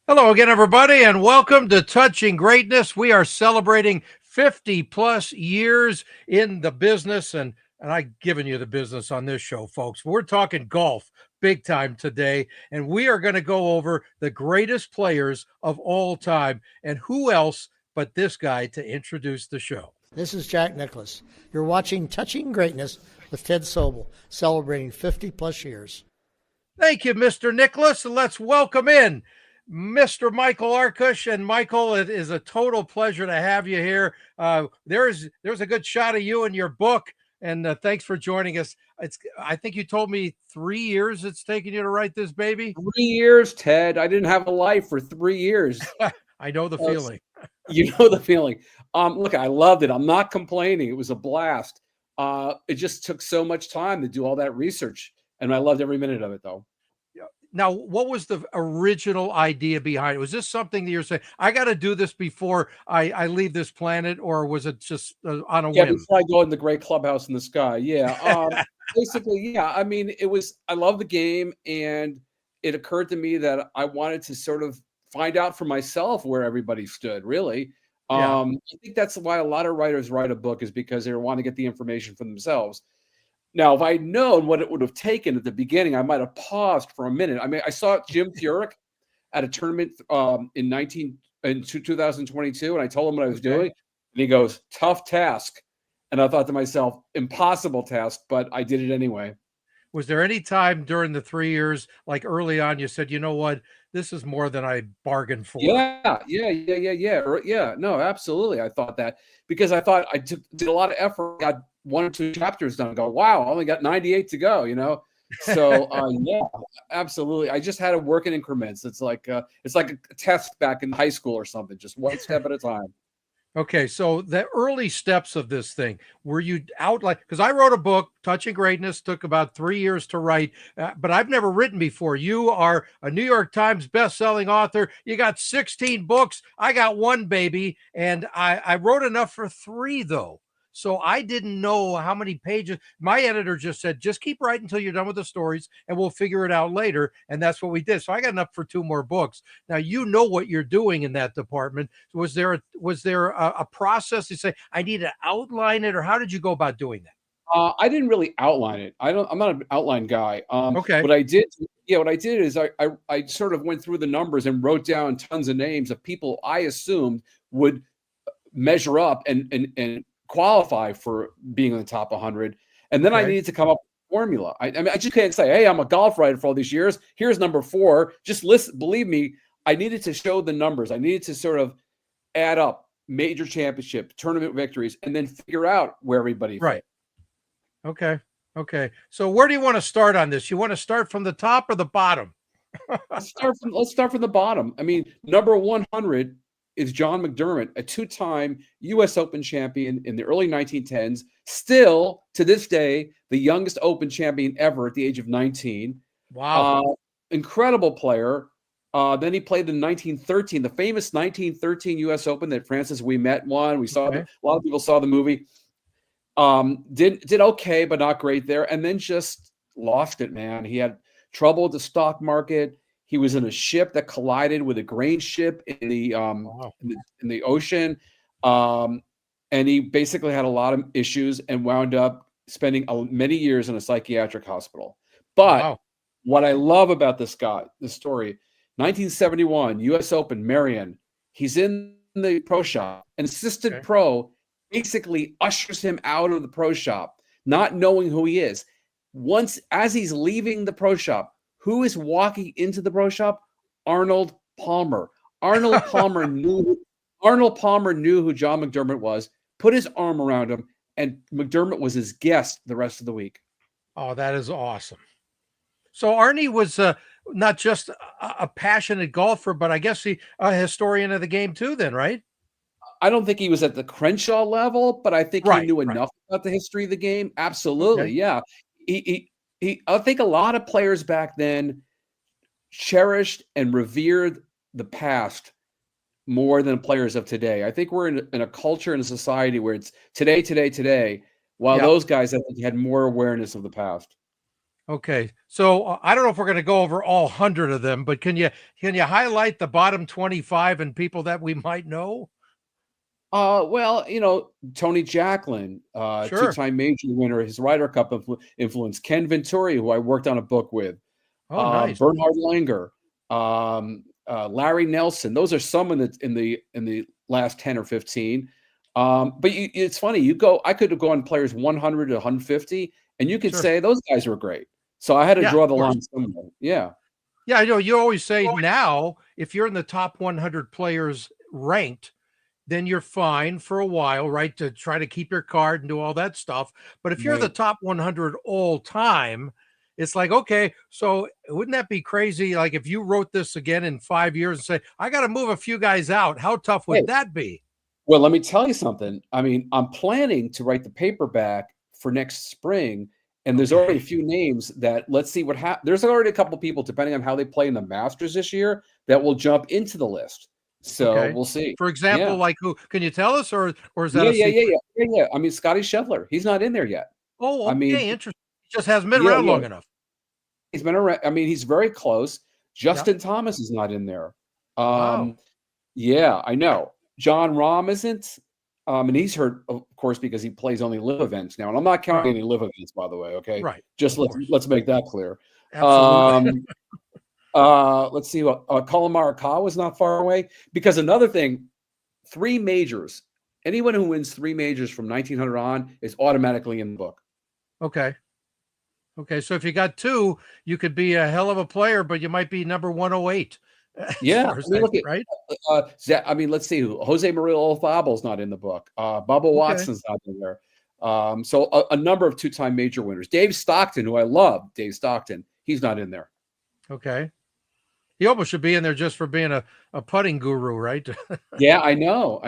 Hello again, everybody, and welcome to Touching Greatness. We are celebrating 50 plus years in the business, and I've given you the business on this show, folks. We're talking golf big time today, and we are going to go over the greatest players of all time. And who else but this guy to introduce the show? This is Jack Nicklaus. You're watching Touching Greatness with Ted Sobel, celebrating 50 plus years. Thank you, Mr. Nicholas, and let's welcome in Mr. Michael Arkush. And Michael, it is a total pleasure to have you here. There's a good shot of you in your book, and thanks for joining us. I think you told me 3 years it's taken you to write this baby. 3 years, Ted. I didn't have a life for 3 years. I know the feeling. You know the feeling. Look, I loved it. I'm not complaining. It was a blast. It just took so much time to do all that research, and I loved every minute of it, though. Now, what was the original idea behind it? Was this something that you're saying, I got to do this before I leave this planet, or was it just on a Yeah, whim? before I go in the great clubhouse in the sky. Yeah. Basically, yeah. I mean, I love the game, and it occurred to me that I wanted to sort of find out for myself where everybody stood, really. Yeah. I think that's why a lot of writers write a book, is because they want to get the information for themselves. Now, if I'd known what it would have taken at the beginning, I might have paused for a minute. I mean, I saw Jim Furyk at a tournament in 2022, and I told him what I was doing, and he goes, "Tough task." And I thought to myself, impossible task, but I did it anyway. Was there any time during the 3 years, like early on, you said, you know what, this is more than I bargained for? Yeah. No, absolutely. I thought that because I thought did a lot of effort, got 1 or 2 chapters done. Go, wow, I only got 98 to go. So yeah, absolutely. I just had to work in increments. It's like a test back in high school or something, just one step at a time. Okay, so the early steps of this thing, were you out like, because I wrote a book, Touching Greatness, took about 3 years to write, but I've never written before. You are a New York Times best-selling author. You got 16 books. I got one, baby, and I wrote enough for 3, though. So I didn't know how many pages. My editor just said, just keep writing until you're done with the stories, and we'll figure it out later. And that's what we did. So I got enough for 2 more books. Now, you know what you're doing in that department. Was there a process to say, I need to outline it, or how did you go about doing that? I didn't really outline it. I'm not an outline guy. Okay. What I did is I sort of went through the numbers and wrote down tons of names of people I assumed would measure up and qualify for being in the top 100. And then I needed to come up with a formula. I mean, I just can't say, hey, I'm a golf writer for all these years. Here's number 4. Just listen. Believe me, I needed to show the numbers. I needed to sort of add up major championship, tournament victories, and then figure out where everybody fit. Right. Okay. So where do you want to start on this? You want to start from the top or the bottom? Let's start from the bottom. I mean, number 100 is John McDermott, a 2-time U.S. Open champion in the early 1910s, still to this day the youngest Open champion ever at the age of 19. Wow. Incredible player. Then he played in 1913, the famous 1913 U.S. Open that Francis Ouimet won. We saw a lot of people saw the movie. Did okay, but not great there, and then just lost it, man. He had trouble with the stock market. He was in a ship that collided with a grain ship in the ocean, and he basically had a lot of issues and wound up spending many years in a psychiatric hospital. But what I love about this story, 1971 U.S. Open, Marion. He's in the pro shop, an assistant pro basically ushers him out of the pro shop, not knowing who he is. Once, as he's leaving the pro shop, who is walking into the pro shop? Arnold Palmer. Arnold Palmer knew who John McDermott was, put his arm around him, and McDermott was his guest the rest of the week. Oh, that is awesome. So Arnie was not just a passionate golfer, but I guess a historian of the game too then, right? I don't think he was at the Crenshaw level, but I think he knew enough about the history of the game. Absolutely. Yeah. I think a lot of players back then cherished and revered the past more than players of today. I think we're in a culture and a society where it's today, while those guys, I think, had more awareness of the past. Okay. So I don't know if we're going to go over all 100 of them, but can you highlight the bottom 25 and people that we might know? Well, Tony Jacklin, Sure. two-time major winner, his Ryder Cup influence. Ken Venturi, who I worked on a book with. Oh, nice. Bernhard Langer, Larry Nelson. Those are some in the last 10 or 15. But it's funny. I could have gone players 100 to 150, and you could Sure. say those guys were great. So I had to Yeah, draw of the course. line somewhere. Yeah. Yeah, I know you always say now, if you're in the top 100 players ranked, then you're fine for a while, right? To try to keep your card and do all that stuff. But if you're the Right. top 100 all time, it's like, okay, so wouldn't that be crazy? Like if you wrote this again in 5 years and say, I got to move a few guys out, how tough Hey, would that be? well, let me tell you something. I mean, I'm planning to write the paperback for next spring, and there's already a Okay. few names that let's see what happens. There's already a couple people, depending on how they play in the Masters this year, that will jump into the list. So Okay. we'll see. For Yeah. example, like who can you tell us, or is that Yeah, a yeah, yeah, secret? yeah, yeah, yeah. I mean, Scotty Scheffler, he's not in there yet. Oh, I mean, okay, interesting. He just hasn't been yeah, around yeah. long enough. He's been around. I mean, he's very close. Yeah. Justin Thomas is not in there. Wow. Um, yeah, I know. John Rahm isn't. And he's hurt, of course, because he plays only live events now. And I'm not Right. counting any live events, by the way. Okay, Right. just Of course. let's make that clear. Absolutely. Um, let's see what Colin Morikawa was not far away, because another thing, 3 majors. Anyone who wins 3 majors from 1900 on is automatically in the book. Okay. Okay. So if you got two, you could be a hell of a player, but you might be number 108 as Yeah, far I as mean, that, look at right? I mean, let's see who Jose Maria Olazabal not in the book. Bubba Okay. Watson's not in there. So a number of two-time major winners. Dave Stockton, who I love, Dave Stockton, he's not in there. Okay. He almost should be in there just for being a putting guru, right? Yeah, I know,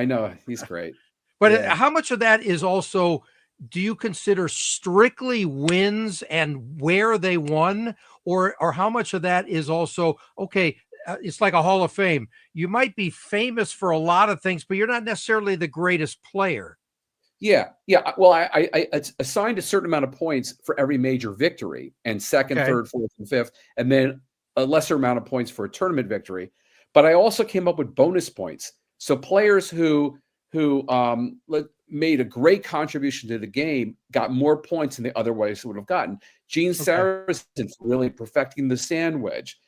he's great. But Yeah, how much of that is also, do you consider strictly wins and where they won, or how much of that is also okay? It's like a Hall of Fame. You might be famous for a lot of things, but you're not necessarily the greatest player. yeah, yeah. Well, I assigned a certain amount of points for every major victory, and second, Okay. third, fourth, and fifth, and then a lesser amount of points for a tournament victory. But I also came up with bonus points. So players who made a great contribution to the game got more points than they otherwise would have gotten. Gene Okay. Sarazen really perfecting the sand wedge.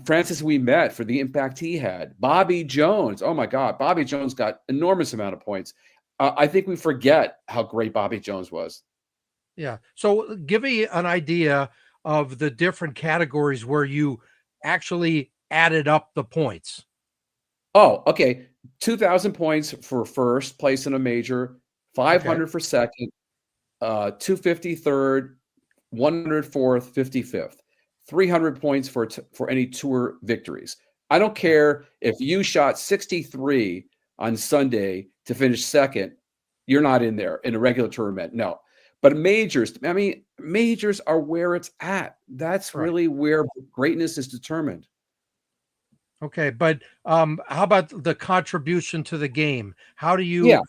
Francis Ouimet for the impact he had. Bobby Jones. Oh my God, Bobby Jones got enormous amount of points. I think we forget how great Bobby Jones was. Yeah. So give me an idea of the different categories where you actually added up the points. Oh, okay. 2,000 points for first place in a major, Okay. 500 for second, 250 third, 100 fourth, 55th. 300 points for any tour victories. I don't Yeah. care if you shot 63 on Sunday to finish second, you're not in there in a regular tournament. No. But majors, I mean, majors are where it's at. That's Right. really where greatness is determined. Okay. But how about the contribution to the game? How do Yeah. you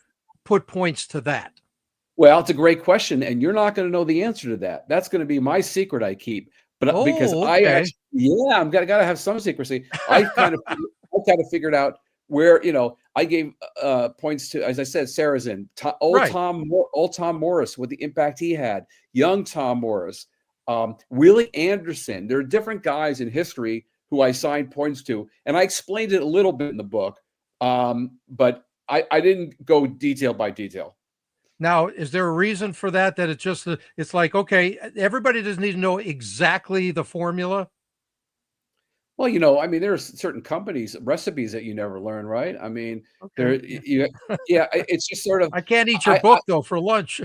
put points to that? Well, it's a great question, and you're not going to know the answer to that. That's going to be my secret I keep. But because Oh, I okay. actually, yeah, I'm gotta have some secrecy. I kind of figured out where I gave points to, as I said, Sarazen, Right. old Tom Morris with the impact he had, young Tom Morris, Willie Anderson. There are different guys in history who I assigned points to, and I explained it a little bit in the book, but I didn't go detail by detail. Now, is there a reason for that? That it's like, okay, everybody doesn't need to know exactly the formula. Well, I mean, there's certain companies, recipes that you never learn, right? I mean, there, Okay. yeah, it's just sort of, I can't eat your I book though for lunch.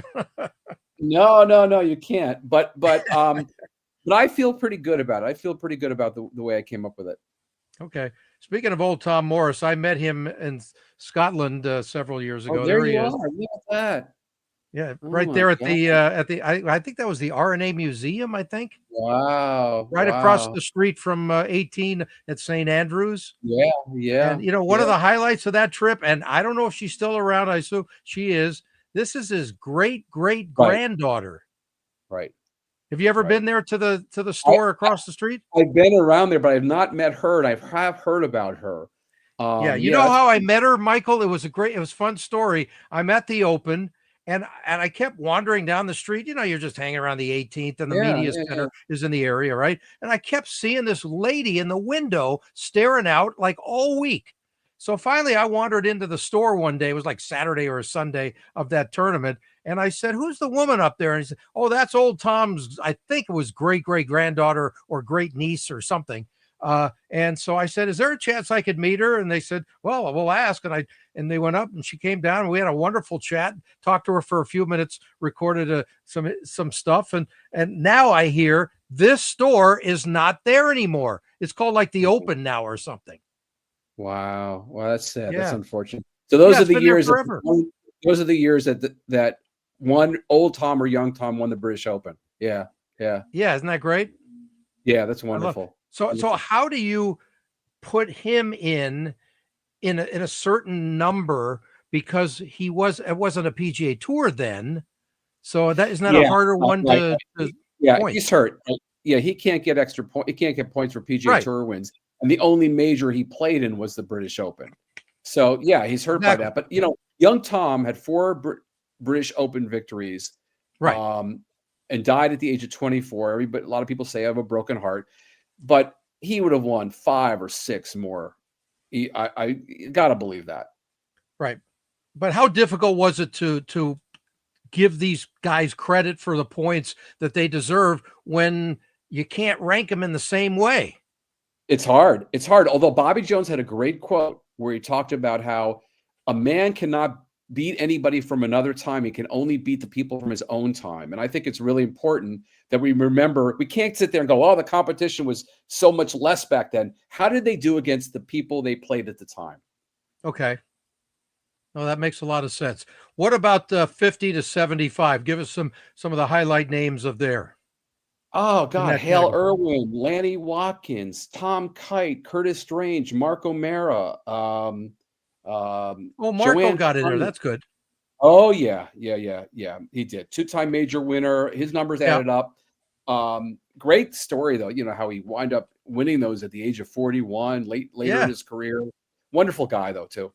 no, no, no, you can't. But I feel pretty good about it. I feel pretty good about the way I came up with it. Okay. Speaking of old Tom Morris, I met him in Scotland several years Oh, ago. there There he you is. are. Look at that. Yeah, Oh right my there God. at the I think that was the RNA Museum, I think, Wow. right across Wow. the street from 18 at St. Andrews. Yeah, And yeah, one yeah. of the highlights of that trip, and I don't know if she's still around. I assume she is. This is his great great Right, granddaughter. right. Have you ever been there to the store across the street? I've been around there, but I've not met her, and I have heard about her. Yeah, you know how I met her, Michael? It was a fun story. I'm at the Open, and I kept wandering down the street. You know, you're just hanging around the 18th, and the media center is in the area, right? And I kept seeing this lady in the window staring out like all week. So finally, I wandered into the store one day. It was like Saturday or a Sunday of that tournament. And I said, "Who's the woman up there?" And he said, "Oh, that's old Tom's, I think it was great granddaughter or great niece or something." And so I said, "Is there a chance I could meet her?" And they said, "Well, we'll ask." And they went up and she came down and we had a wonderful chat, talked to her for a few minutes, recorded some stuff. And now I hear this store is not there anymore. It's called like the Open now or something. Wow. Well, that's sad. Yeah. That's unfortunate. So those are the years. Those are the years that one old Tom or young Tom won the British Open. Yeah. Yeah. Yeah. Isn't that great? Yeah. That's wonderful. So how do you put him in a certain number, because it wasn't a PGA Tour then. So isn't that a harder one to point? He's hurt. Yeah, he can't get extra point. He can't get points for PGA Tour wins. And the only major he played in was the British Open. So yeah, he's hurt by that. But you know, young Tom had 4 British Open victories, and died at the age of 24. But a lot of people say I have a broken heart, but he would have won 5 or 6 more. I gotta believe that. Right. But how difficult was it to give these guys credit for the points that they deserve when you can't rank them in the same way? It's hard. It's hard. Although Bobby Jones had a great quote where he talked about how a man cannot beat anybody from another time. He can only beat the people from his own time. And I think it's really important that we remember, we can't sit there and go, oh, the competition was so much less back then. How did they do against the people they played at the time? Okay. Oh, that makes a lot of sense. What about 50 to 75? Give us some of the highlight names of there. Oh, God. Hale Irwin, Lanny Watkins, Tom Kite, Curtis Strange, Mark O'Mara. Marco got in there. That's good. Oh, yeah. He did. 2-time major winner. His numbers added up. Great story, though. You know, how he wound up winning those at the age of 41, later in his career. Wonderful guy, though, too.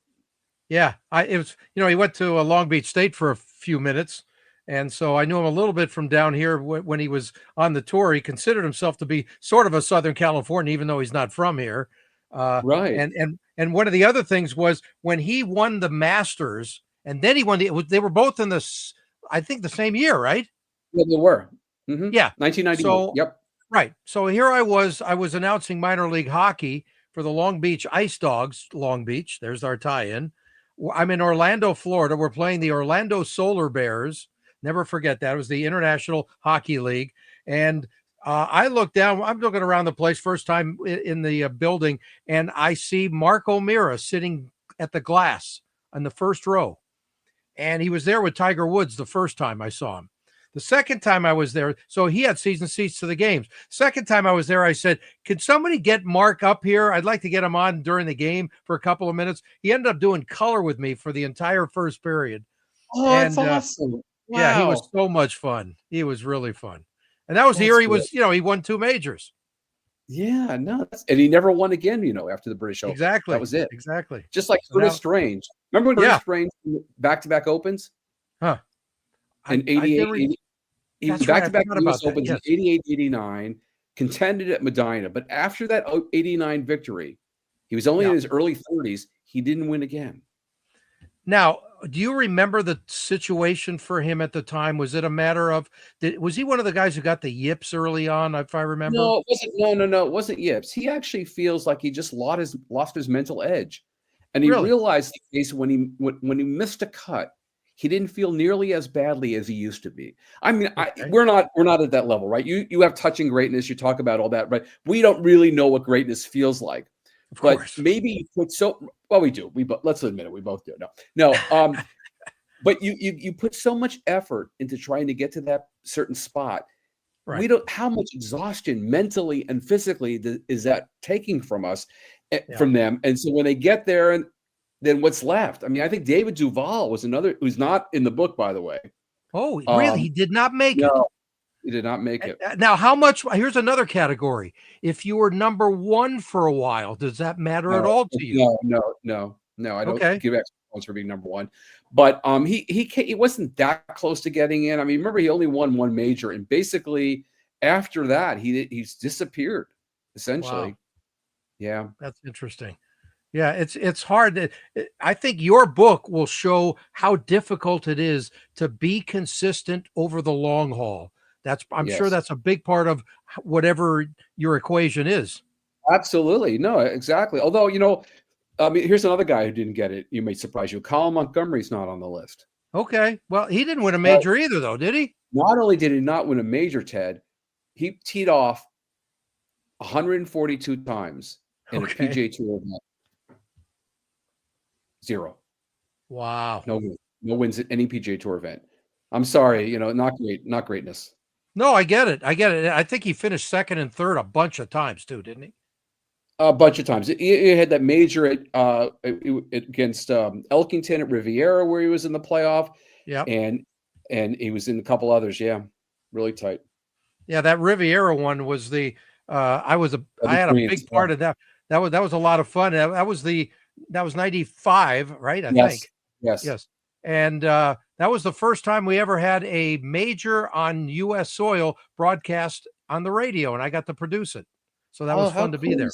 Yeah. He went to Long Beach State for a few minutes. And so I knew him a little bit from down here when he was on the tour. He considered himself to be sort of a Southern Californian, even though he's not from here. Right. And one of the other things was when he won the Masters, and then he won they were both in I think the same year, right? Yeah, they were. Mm-hmm. Yeah. 1991. So, yep. Right. So here I was announcing minor league hockey for the Long Beach Ice Dogs, Long Beach. There's our tie-in. I'm in Orlando, Florida. We're playing the Orlando Solar Bears. Never forget that. It was the International Hockey League. And I look down, I'm looking around the place, first time in the building, and I see Mark O'Mara sitting at the glass on the first row. And he was there with Tiger Woods the first time I saw him. The second time I was there, so he had season seats to the games. Second time I was there, I said, "Can somebody get Mark up here? I'd like to get him on during the game for a couple of minutes." He ended up doing color with me for the entire first period. Oh, that's awesome. Wow. Yeah, he was so much fun. He was really fun. And that was the year he was, he won 2 majors. Yeah, no. And he never won again, after the British Open. Exactly. That was it. Exactly. Just like Curtis Strange. Remember when Curtis Strange back-to-back Opens? Huh. In 88. He was back-to-back US Opens in 88, 89, contended at Medina. But after that 89 victory, he was only in his early 30s. He didn't win again. Now, do you remember the situation for him at the time? Was it a matter of, was he one of the guys who got the yips early on, if I remember? No, it wasn't. No, it wasn't yips. He actually feels like he just lost his mental edge. And he realized the case when he missed a cut, he didn't feel nearly as badly as he used to be. I mean, we're not at that level, right? You have touching greatness. You talk about all that, right? We don't really know what greatness feels like. Of but course. Maybe put we do. Let's admit it. We both do. No. But you put so much effort into trying to get to that certain spot. Right. We don't. How much exhaustion mentally and physically is that taking from us, from them? And so when they get there, and then what's left? I mean, I think David Duval was another who's not in the book, by the way. Oh, really? He did not make it. He did not make it. Now, how much? Here's another category. If you were number one for a while, does that matter at all to you? No. I don't Okay. give extra points for being number one. But he wasn't that close to getting in. I mean, remember he only won one major, and basically after that he's disappeared essentially. Wow. Yeah, That's interesting. Yeah, it's hard. I think your book will show how difficult it is to be consistent over the long haul. I'm sure yes, that's a big part of whatever your equation is. absolutely. No, exactly. Although, I mean, here's another guy who didn't get it. You may surprise you. Colin Montgomery's not on the list. Okay. Well, he didn't win a But major either, though, did he? not only did he not win a major, Ted, he teed off 142 times in a Okay. PGA Tour event. 0. Wow. No wins at any PGA Tour event. I'm sorry, not great, not greatness. No, I get it. I get it. I think he finished second and third a bunch of times too, didn't he? A bunch of times. He had that major against Elkington at Riviera where he was in the playoff. Yeah. And he was in a couple others. Yeah, really tight. Yeah, that Riviera one was I had a big part of that. That was a lot of fun. That was 95, right? I think. Yes. And that was the first time we ever had a major on U.S. soil broadcast on the radio, and I got to produce it. So that was fun to be there.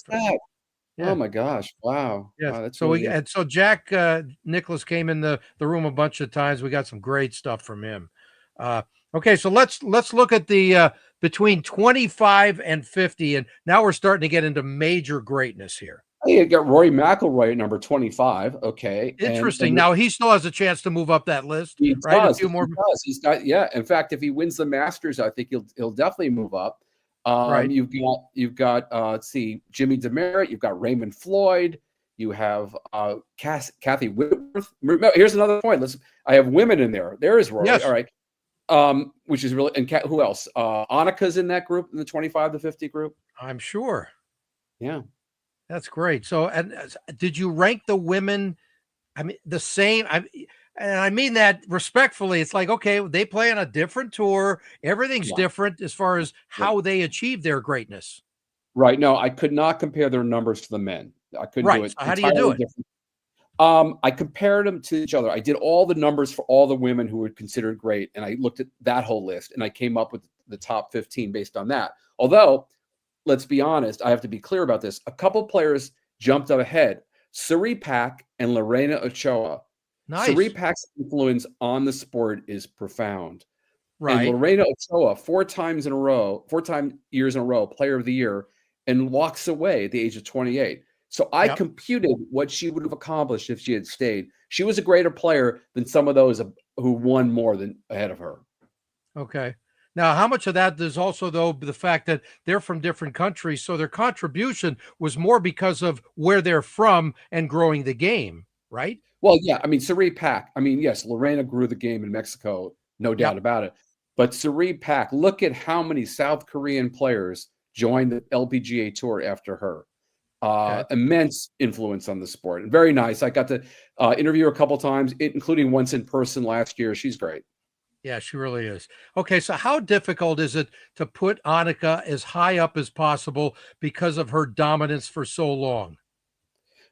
Yeah. Oh my gosh! Wow. Yeah. Wow, that's so really so Jack Nicholas came in the room a bunch of times. We got some great stuff from him. Okay, so let's look at the between 25 and 50, and now we're starting to get into major greatness here. Hey, you got Rory McIlroy at number 25. Okay, interesting. Now he still has a chance to move up that list. He right? does. A few more. He does. He's got. Yeah. In fact, if he wins the Masters, I think he'll definitely move up. Right. You've got let's see, Jimmy Demerit. You've got Raymond Floyd. You have Kathy Whitworth. Here's another point. I have women in there. There is Rory. Yes. All right. Which is really, and who else? Annika's in that group, in the 25 to 50 group. I'm sure. Yeah. That's great. So, and did you rank the women? I mean, the same. And I mean that respectfully. It's like, okay, they play on a different tour. Everything's different as far as how they achieve their greatness. Right. No, I could not compare their numbers to the men. I couldn't do it. So how do you do it? I compared them to each other. I did all the numbers for all the women who were considered great, and I looked at that whole list, and I came up with the top 15 based on that. Although, let's be honest, I have to be clear about this. A couple players jumped up ahead. Suri Pak and Lorena Ochoa. Nice. Suri Pak's influence on the sport is profound. Right. And Lorena Ochoa, 4 years in a row, player of the year, and walks away at the age of 28. So I computed what she would have accomplished if she had stayed. She was a greater player than some of those who won more than ahead of her. Okay. Now, how much of that is also, though, the fact that they're from different countries, so their contribution was more because of where they're from and growing the game, right? Well, yeah. I mean, Suri Pak. I mean, yes, Lorena grew the game in Mexico, no doubt about it. But Suri Pak, look at how many South Korean players joined the LPGA Tour after her. Immense influence on the sport, and very nice. I got to interview her a couple times, including once in person last year. She's great. Yeah, she really is. Okay, so how difficult is it to put Annika as high up as possible because of her dominance for so long?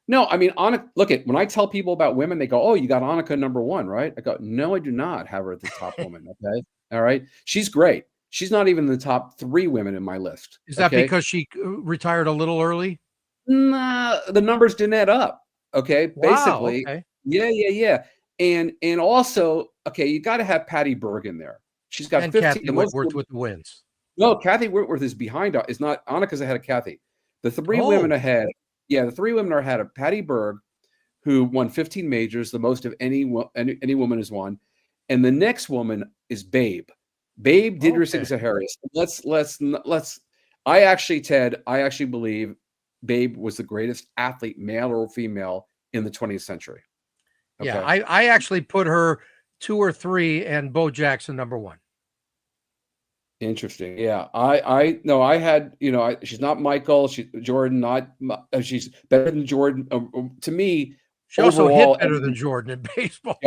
No, I mean, Annika, when I tell people about women, they go, "Oh, you got Annika number 1, right?" I go, "No, I do not have her at the top woman." Okay, all right, she's great. She's not even in the top 3 women in my list. Is that because she retired a little early? Nah, the numbers didn't add up. Okay, wow, basically, okay. Yeah. And also, okay, you got to have Patty Berg in there. She's got 15. Kathy Whitworth with the wins. No, Kathy Whitworth is behind. Is not Annika's ahead of Kathy. The 3 women ahead. Yeah, the 3 women are ahead of Patty Berg, who won 15 majors, the most of any woman has won, and the next woman is Babe Didrikson-Harris. Let's. I actually believe Babe was the greatest athlete, male or female, in the 20th century. Okay. Yeah, I actually put her 2 or 3 and Bo Jackson number 1. Interesting. Yeah. I had, she's not Michael, Jordan, she's better than Jordan. To me, she also hit better than Jordan in baseball.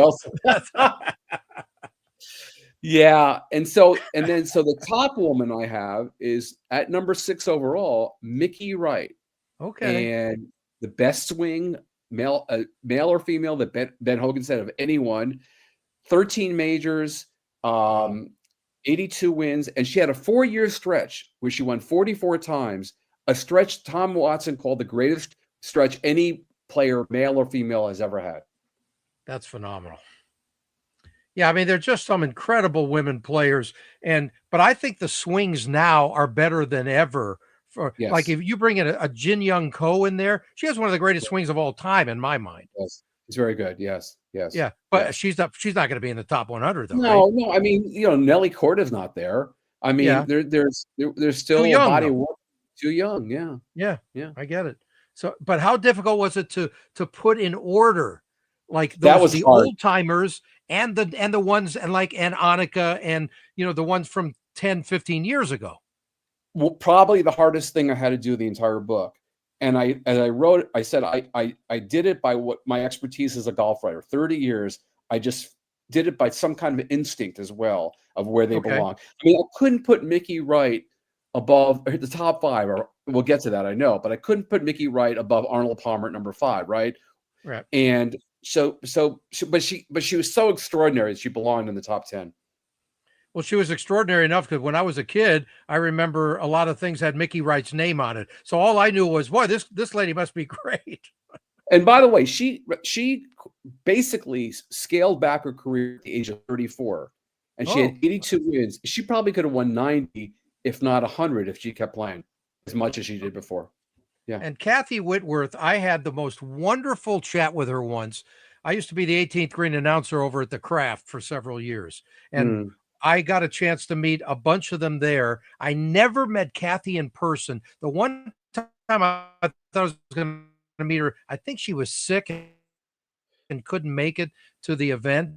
Yeah, and then the top woman I have is at number 6 overall, Mickey Wright, Okay. and the best swing, male or female, that Ben Hogan said of anyone. 13 majors, Wow. 82 wins, and she had a 4-year stretch where she won 44 times, a stretch Tom Watson called the greatest stretch any player, male or female, has ever had. That's phenomenal. Yeah, I mean, they're just some incredible women players, but I think the swings now are better than ever. For like, Yes, if you bring in a Jin Young Ko in there, she has one of the greatest swings of all time in my mind. yes. It's very good. Yes, yes, Yeah, but yes. she's not going to be in the top 100 though, right? No, no, I mean, Nelly Corda's not there. I mean, Yeah, there's too still a young body though. of work. Too young, yeah, Yeah, yeah. I get it. So, but how difficult was it to put in order like That those was the hard. old timers and the ones and Annika and the ones from 10, 15 years ago? Well, probably the hardest thing I had to do the entire book. And as I wrote it, I said I did it by what my expertise as a golf writer. 30 years, I just did it by some kind of instinct as well of where they Okay. belong. I mean, I couldn't put Mickey Wright above the top 5, or we'll get to that, I know, but I couldn't put Mickey Wright above Arnold Palmer at number 5, right? Right. And but she was so extraordinary that she belonged in the top 10. Well, she was extraordinary enough because when I was a kid, I remember a lot of things had Mickey Wright's name on it. So all I knew was, boy, this lady must be great. And by the way, she basically scaled back her career at the age of 34, and she had Oh, 82 wins. She probably could have won 90, if not 100, if she kept playing as much as she did before. Yeah. and Kathy Whitworth, I had the most wonderful chat with her once. I used to be the 18th green announcer over at the Craft for several years, and Mm. I got a chance to meet a bunch of them there. I never met Kathy in person. The one time I thought I was going to meet her, I think she was sick and couldn't make it to the event.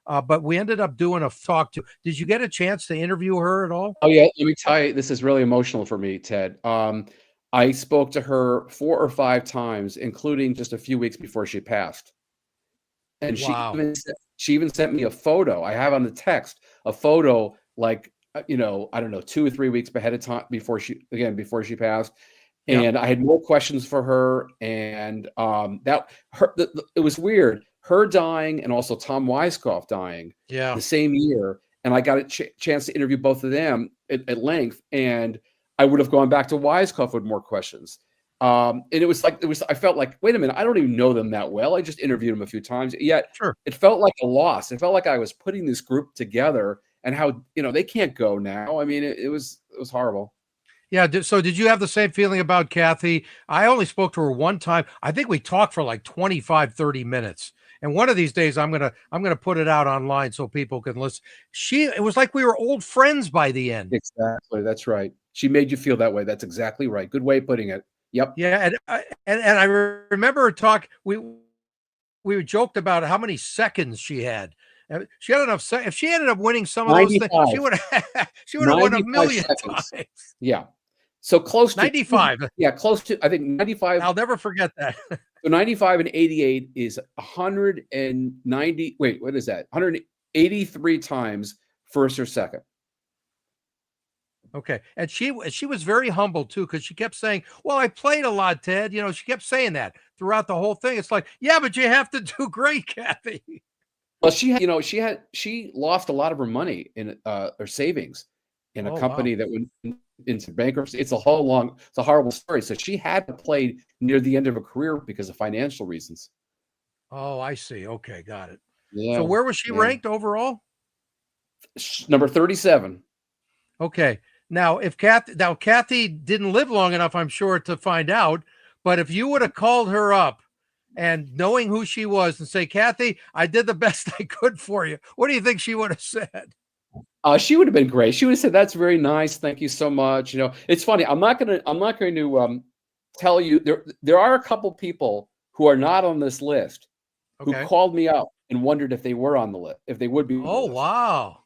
But we ended up doing a talk to. Did you get a chance to interview her at all? Oh yeah, let me tell you, this is really emotional for me, Ted. I spoke to her 4 or 5 times, including just a few weeks before she passed. And Wow. she even sent me a photo. I have on the text a photo, like, I don't know, 2 or 3 weeks ahead of time before she passed. Yeah. And I had more questions for her. And it was weird. Her dying and also Tom Weiskopf dying Yeah. the same year. And I got a chance to interview both of them at length. And I would have gone back to Weiskopf with more questions. And I felt like, wait a minute, I don't even know them that well. I just interviewed them a few times. Yet Sure. it felt like a loss. It felt like I was putting this group together, and how, they can't go now. I mean, it was horrible. Yeah. So did you have the same feeling about Kathy? I only spoke to her one time. I think we talked for like 25, 30 minutes. And one of these days I'm gonna put it out online so people can listen. It was like we were old friends by the end. Exactly. That's right. She made you feel that way. That's exactly right. Good way of putting it. Yep. Yeah, and I remember her talk. We joked about how many seconds she had. She had enough. If she ended up winning some of those things, 95. she would have won a 95 million seconds. times. Yeah. So close to 95. yeah, close to, I think, 95. I'll never forget that. So 95 and 88 is 190. Wait, what is that? 183 times first or second. Okay, and she was very humble too because she kept saying, "Well, I played a lot, Ted." She kept saying that throughout the whole thing. It's like, yeah, but you have to do great, Kathy. Well, she lost a lot of her money in her savings in a Oh wow. company that went into bankruptcy. It's a horrible story. So she had to play near the end of her career because of financial reasons. Oh, I see. Okay, got it. So Yeah, where was she yeah. ranked overall? Number 37. Okay. Now Kathy didn't live long enough, I'm sure, to find out. But if you would have called her up and knowing who she was and say, Kathy, I did the best I could for you, what do you think she would have said? She would have been great. She would have said, "That's very nice. Thank you so much." It's funny. I'm not going to tell you. There are a couple people who are not on this list who Okay. called me up and wondered if they were on the list, if they would be on the Oh, list. wow.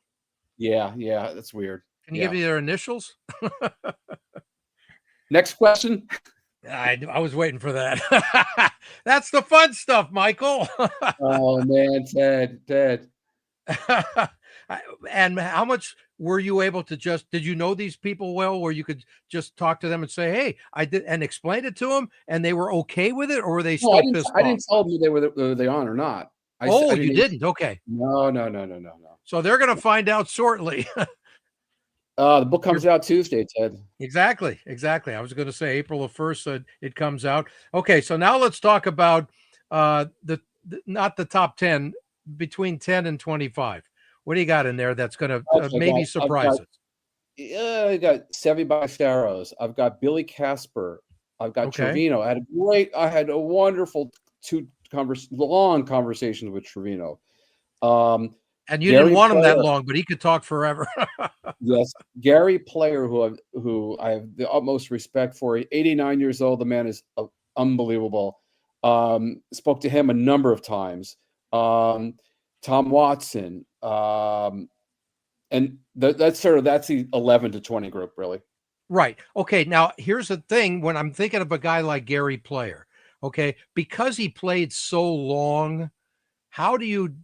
Yeah, yeah, that's weird. Can you give Yeah. me their initials? Next question. I was waiting for that. That's the fun stuff, Michael. Oh man, Ted. And how much were you able to did you know these people well where you could just talk to them and say, "Hey, I did," and explain it to them and they were okay with it, or were they No, I still didn't. pissed I off? didn't tell them were they on or not. I Oh, you didn't. didn't. Okay. No, no, no, no, no, no. So they're going to find out shortly. The book You're comes out Tuesday, Ted. exactly. Exactly. I was going to say April the 1st it comes out. Okay, so now let's talk about not the top 10, between 10 and 25. What do you got in there that's going to Okay, maybe I've got surprise us? I got Sevi Ballesteros. I've got Billy Casper. I've got Okay. Trevino. I had a wonderful long conversations with Trevino. And you didn't Gary want him that Player. long, but he could talk forever. Yes, Gary Player, who I have the utmost respect for. 89 years old. The man is unbelievable. Spoke to him a number of times. Tom Watson. And that's the 11 to 20 group, really. Right. Okay. Now, here's the thing when I'm thinking of a guy like Gary Player, okay, because he played so long, how do you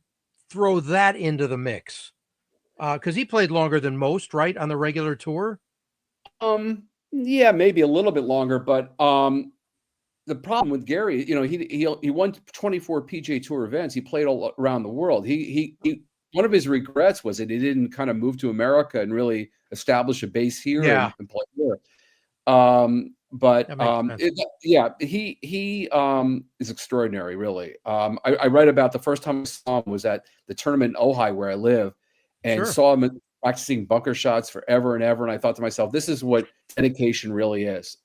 throw that into the mix? Because he played longer than most, right, on the regular tour? Yeah, maybe a little bit longer, but the problem with Gary, he won 24 PGA Tour events. He played all around the world. He one of his regrets was that he didn't kind of move to America and really establish a base here Yeah, and play here. But that makes sense. he is extraordinary, really. I read about the first time I saw him was at the tournament in Ojai where I live, and Sure. saw him practicing bunker shots forever and ever. And I thought to myself, this is what dedication really is.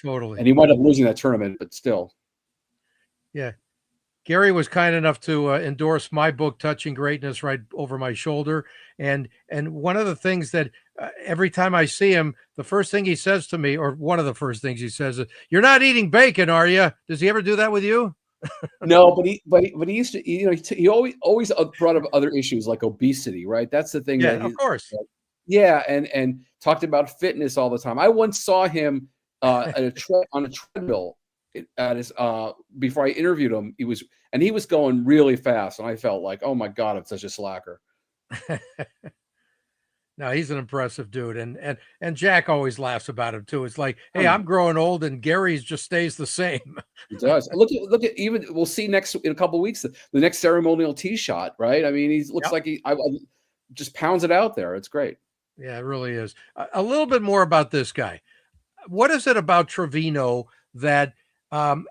Totally. And he wound up losing that tournament, but still. Yeah. Gary was kind enough to endorse my book, Touching Greatness, right over my shoulder. And one of the things that every time I see him, the first thing he says to me, or one of the first things he says, is, "You're not eating bacon, are you?" Does he ever do that with you? No, but he used to, he always brought up other issues like obesity, right? That's the thing Yeah, that of course. yeah, and talked about fitness all the time. I once saw him on a treadmill at his before I interviewed him. He was going really fast, and I felt like, oh my God, I'm such a slacker. No, he's an impressive dude, and Jack always laughs about him too. It's like, Oh, hey, I'm growing old, and Gary's just stays the same. he does. Look at even we'll see next in a couple of weeks the next ceremonial tee shot, right? I mean, he looks Yep. like I just pounds it out there. It's great. Yeah, it really is. A little bit more about this guy. What is it about Trevino that um,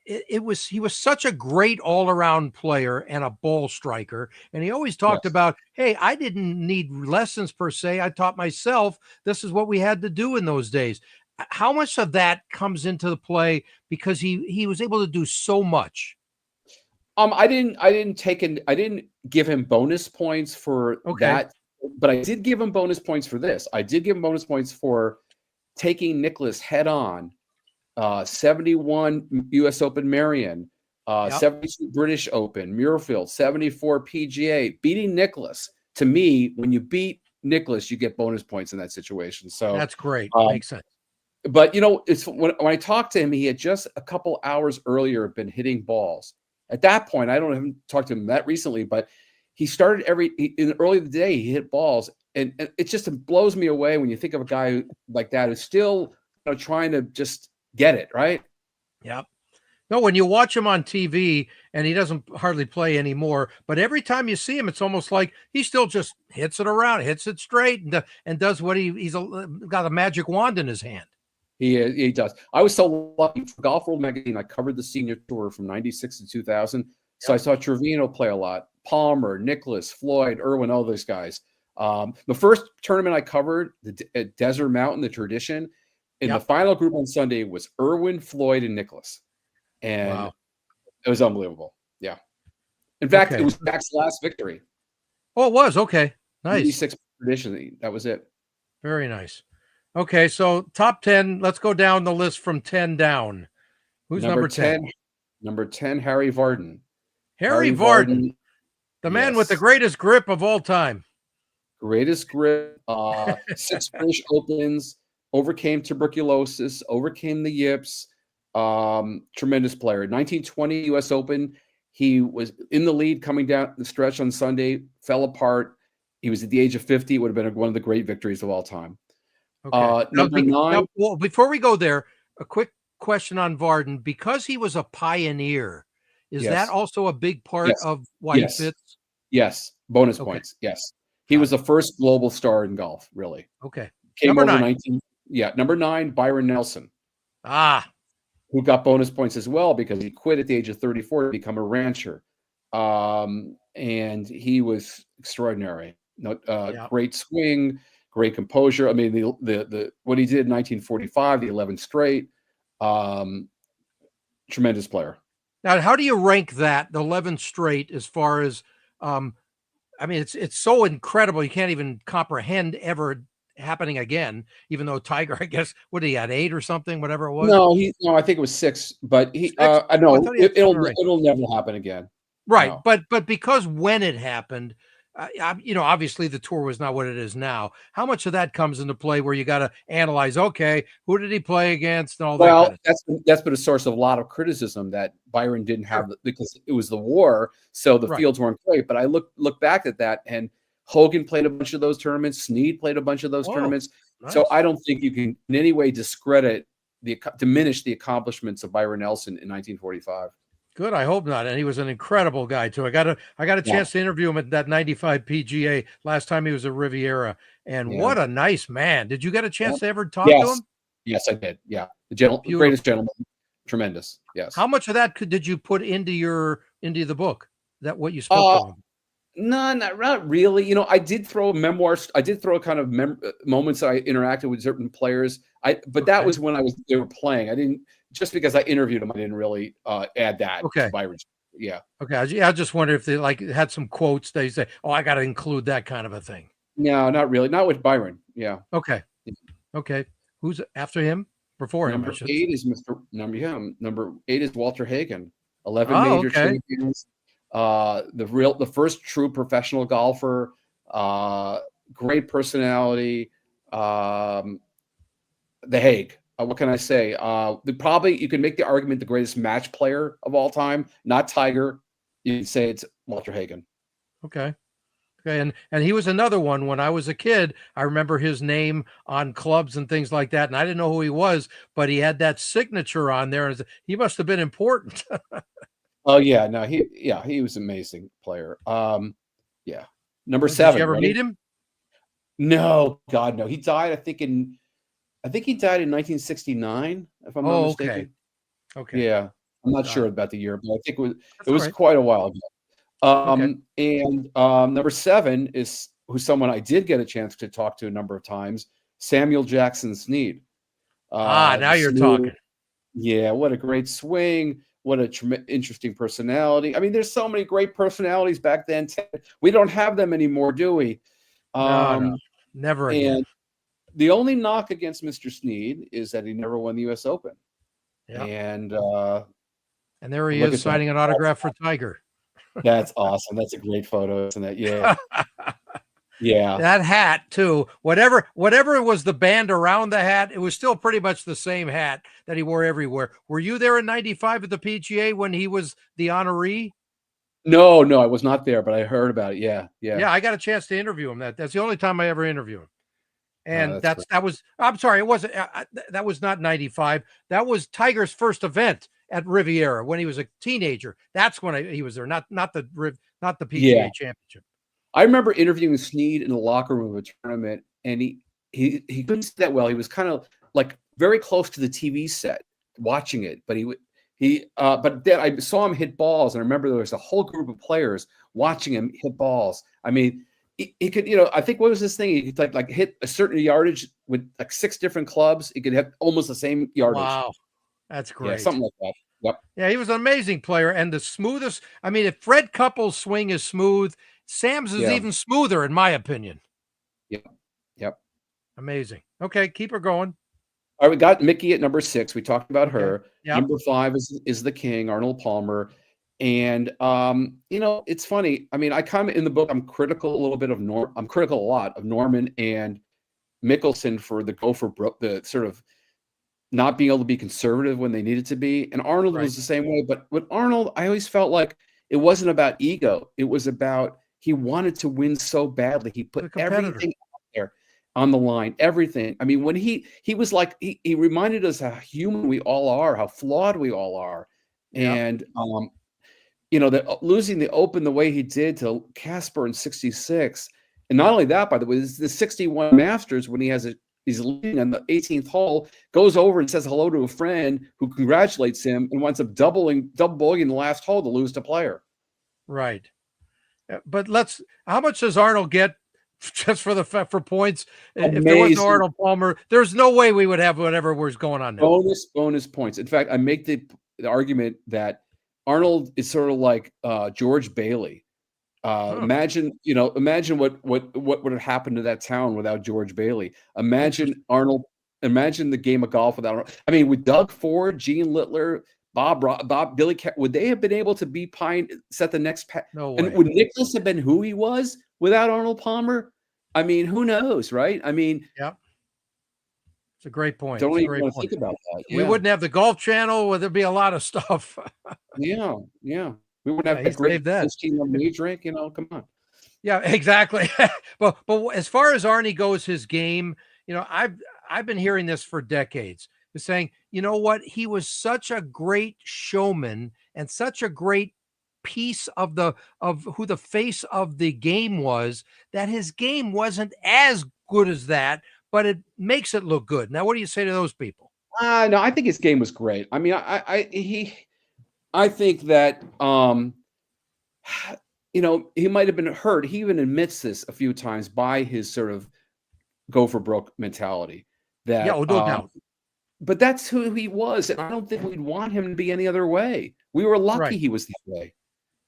he was such a great all-around player and a ball striker, and he always talked Yes. about, hey, I didn't need lessons per se, I taught myself. This is what we had to do in those days. How much of that comes into the play because he was able to do so much? I didn't give him bonus points for Okay. that, but I did give him bonus points for this. I did give him bonus points for taking Nicholas head on. 71 US Open Marion, Yep. 72 British Open, Muirfield, 74 PGA, beating Nicholas. To me, when you beat Nicholas, you get bonus points in that situation. So That's great. Makes sense. but it's when I talked to him, he had just a couple hours earlier been hitting balls. At that point, I haven't talked to him that recently, but he started in early in the day, he hit balls. And it just blows me away when you think of a guy like that who's still trying to just get it, right? Yep. No, when you watch him on TV, and he doesn't hardly play anymore, but every time you see him, it's almost like he still just hits it around, hits it straight, and does what he's got a magic wand in his hand. He does. I was so lucky for Golf World Magazine. I covered the senior tour from 96 to 2000. So I saw Trevino play a lot. Palmer, Nicholas, Floyd, Irwin, all those guys. The first tournament I covered, at Desert Mountain, the Tradition, in the final group on Sunday was Irwin, Floyd, and Nicholas. And it was unbelievable. Yeah. In fact, it was Jack's last victory. Oh, it was. Okay. Nice. 86 Tradition. That was it. Very nice. Okay. So top 10, let's go down the list from 10 down. Who's number 10? Number 10, Harry Vardon. Harry Vardon, the man with the greatest grip of all time. Greatest grip, 6 British Opens, overcame tuberculosis, overcame the yips. Tremendous player. 1920 U.S. Open, He was in the lead coming down the stretch on Sunday, fell apart. He was at the age of 50. It would have been one of the great victories of all time. Okay. Number nine. Well, before we go there, a quick question on Varden. Because he was a pioneer, is that Yes. also a big part Yes. of why he fits? Yes. Bonus Okay. points. Yes. He Got was it. the first global star in golf, really. Okay. Came Number over nine. 19. Yeah. Number 9, Byron Nelson, Ah, who got bonus points as well because he quit at the age of 34 to become a rancher. And he was extraordinary. yeah. Great swing, great composure. I mean, the what he did in 1945, the 11 straight, tremendous player. Now, how do you rank that, the 11 straight, as far as, I mean, it's so incredible. You can't even comprehend ever happening again, even though Tiger, I guess, what he had 8 or something, whatever it was. No, I think it was 6, but he, 6? I Oh, I know thought he had 7 or 8. it'll never happen again. Right, No. but because when it happened, obviously the tour was not what it is now. How much of that comes into play where you got to analyze? Okay, who did he play against, and all that Well, kind of stuff. that's been a source of a lot of criticism that Byron didn't have because it was the war, so the Right. fields weren't great. But I look back at that, and Hogan played a bunch of those tournaments. Snead played a bunch of those Oh, tournaments. nice. So I don't think you can in any way diminish the accomplishments of Byron Nelson in 1945. Good. I hope not. And he was an incredible guy too. I got a chance to interview him at that 95 PGA last time he was at Riviera. And what a nice man. Did you get a chance to ever talk to him? Yes, I did. Yeah. Beautiful. Greatest gentleman. Tremendous. Yes. How much of that did you put into the book? That what you spoke to him? No, not really. You know, I did throw memoirs. I did throw kind of moments that I interacted with certain players. But that was when they were playing. I didn't, just because I interviewed them, I didn't really add that to Byron's. Yeah. Okay. I just wonder if they had some quotes they say, oh, I got to include that kind of a thing. No, not really. Not with Byron. Yeah. Okay. Okay. Who's after him? Before him? Number 8 is Number 8 is Walter Hagen. 11 major champions. The first true professional golfer. Great personality. The Hague. What can I say? You can make the argument the greatest match player of all time, not Tiger. You can say it's Walter Hagen. Okay. And he was another one. When I was a kid, I remember his name on clubs and things like that, and I didn't know who he was, but he had that signature on there, and he must have been important. Oh yeah, no, he was an amazing player. Yeah. Number 7. Did you ever meet him? No, God, no. He died, I think he died in 1969, if I'm not mistaken. Okay. Yeah. I'm not sure about the year, but I think it was quite a while ago. And number 7 is someone I did get a chance to talk to a number of times, Samuel Jackson Snead. Now you're talking. Yeah, what a great swing. What a interesting personality. I mean, there's so many great personalities back then. We don't have them anymore, do we? No, never again. And the only knock against Mr. Snead is that he never won the U.S. Open. Yeah. And there he is signing an autograph for Tiger. That's awesome. That's a great photo, isn't it? Yeah. Yeah. That hat too. Whatever was the band around the hat, it was still pretty much the same hat that he wore everywhere. Were you there in 95 at the PGA when he was the honoree? No, I was not there, but I heard about it. Yeah. Yeah, I got a chance to interview him. That's the only time I ever interviewed him. And that was, I'm sorry, it wasn't, that was not 95. That was Tiger's first event at Riviera when he was a teenager. That's when he was there, not the PGA Championship. I remember interviewing Snead in the locker room of a tournament, and he couldn't see that well. He was kind of like very close to the TV set watching it, but but then I saw him hit balls, and I remember there was a whole group of players watching him hit balls. I mean, he could, I think, what was this thing? He could like hit a certain yardage with like 6 different clubs. He could have almost the same yardage. Wow. That's great. Yeah, something like that. Yep. Yeah, he was an amazing player and the smoothest. I mean, if Fred Couples' swing is smooth, Sam's is even smoother, in my opinion. Yep. Amazing. Okay, keep her going. All right, we got Mickey at number 6. We talked about her. Yep. Number 5 is the king, Arnold Palmer. And it's funny. I mean, I kind of in the book, I'm critical a little bit of I'm critical a lot of Norman and Mickelson for the sort of not being able to be conservative when they needed to be. And Arnold was the same way. But with Arnold, I always felt like it wasn't about ego. It was about he wanted to win so badly. He put everything out there on the line, everything. I mean, when he was like, he reminded us how human we all are, how flawed we all are. Yep. And, that losing the Open the way he did to Casper in 66. And not only that, by the way, this is the 61 Masters when he's leading on the 18th hole, goes over and says hello to a friend who congratulates him and winds up double bogeying the last hole to lose to player. Right. But how much does Arnold get just for points? Amazing. If there was no Arnold Palmer, there's no way we would have whatever was going on now. Bonus points. In fact, I make the argument that Arnold is sort of like George Bailey. Imagine what would have happened to that town without George Bailey. Imagine Arnold. Imagine the game of golf without Arnold. I mean, with Doug Ford, Gene Littler, Billy, would they have been able to set the next path? No way. And would Nicklaus have been who he was without Arnold Palmer? I mean, who knows, right? I mean, yeah. It's a great point. Don't even want to think about that. Yeah. We wouldn't have the Golf Channel where there'd be a lot of stuff. Yeah. We wouldn't have that great 15 lemonade drink, come on. Yeah, exactly. but as far as Arnie goes, his game, I've been hearing this for decades. He's saying, you know what? He was such a great showman and such a great piece of who the face of the game was, that his game wasn't as good as that, but it makes it look good. Now, what do you say to those people? No, I think his game was great. I mean, I think that, he might have been hurt. He even admits this a few times by his sort of go for broke mentality. That, no doubt. But that's who he was. And I don't think we'd want him to be any other way. We were lucky he was that way.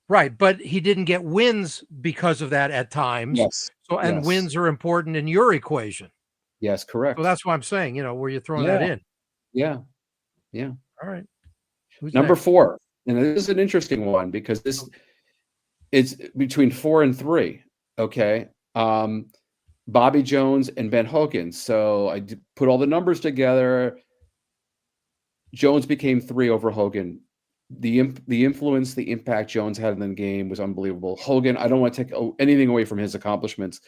Right. But he didn't get wins because of that at times. Yes. And wins are important in your equation. Yes, correct. So that's why I'm saying, where you're throwing that in. Yeah. All right. Who's Number next? 4. And this is an interesting one because it's between 4 and 3. Okay. Bobby Jones and Ben Hogan. So I put all the numbers together. Jones became 3 over Hogan. The influence, the impact Jones had in the game was unbelievable. Hogan, I don't want to take anything away from his accomplishments,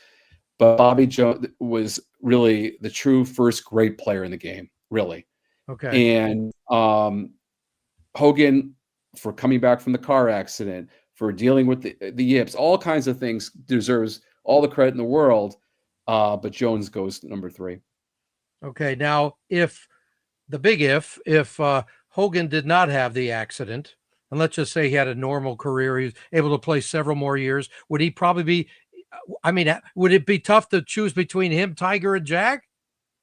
but Bobby Jones was really the true first great player in the game, really. Okay. And Hogan, for coming back from the car accident, for dealing with the yips, all kinds of things, deserves all the credit in the world. But Jones goes to number 3. Okay. Now, if Hogan did not have the accident, and let's just say he had a normal career, he was able to play several more years, would he probably be, would it be tough to choose between him, Tiger, and Jack?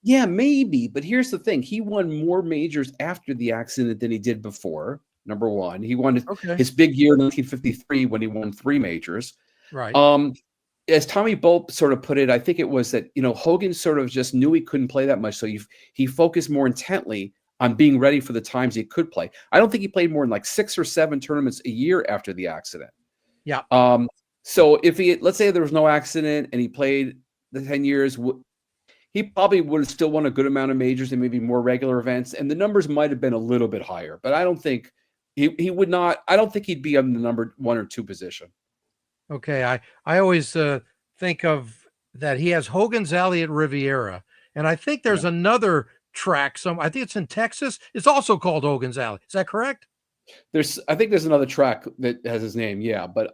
Yeah, maybe. But here's the thing. He won more majors after the accident than he did before. Number one, he won his big year in 1953 when he won 3 majors. Right. As Tommy Bolt sort of put it, I think it was that, Hogan sort of just knew he couldn't play that much. So he focused more intently on being ready for the times he could play. I don't think he played more than like 6 or 7 tournaments a year after the accident. Yeah. So if let's say there was no accident and he played the 10 years, he probably would have still won a good amount of majors and maybe more regular events. And the numbers might have been a little bit higher, but I don't think he would not. I don't think he'd be on the number 1 or 2 position. Okay. I always think of that he has Hogan's Alley at Riviera. And I think there's another track. I think it's in Texas. It's also called Hogan's Alley. Is that correct? I think there's another track that has his name. Yeah. But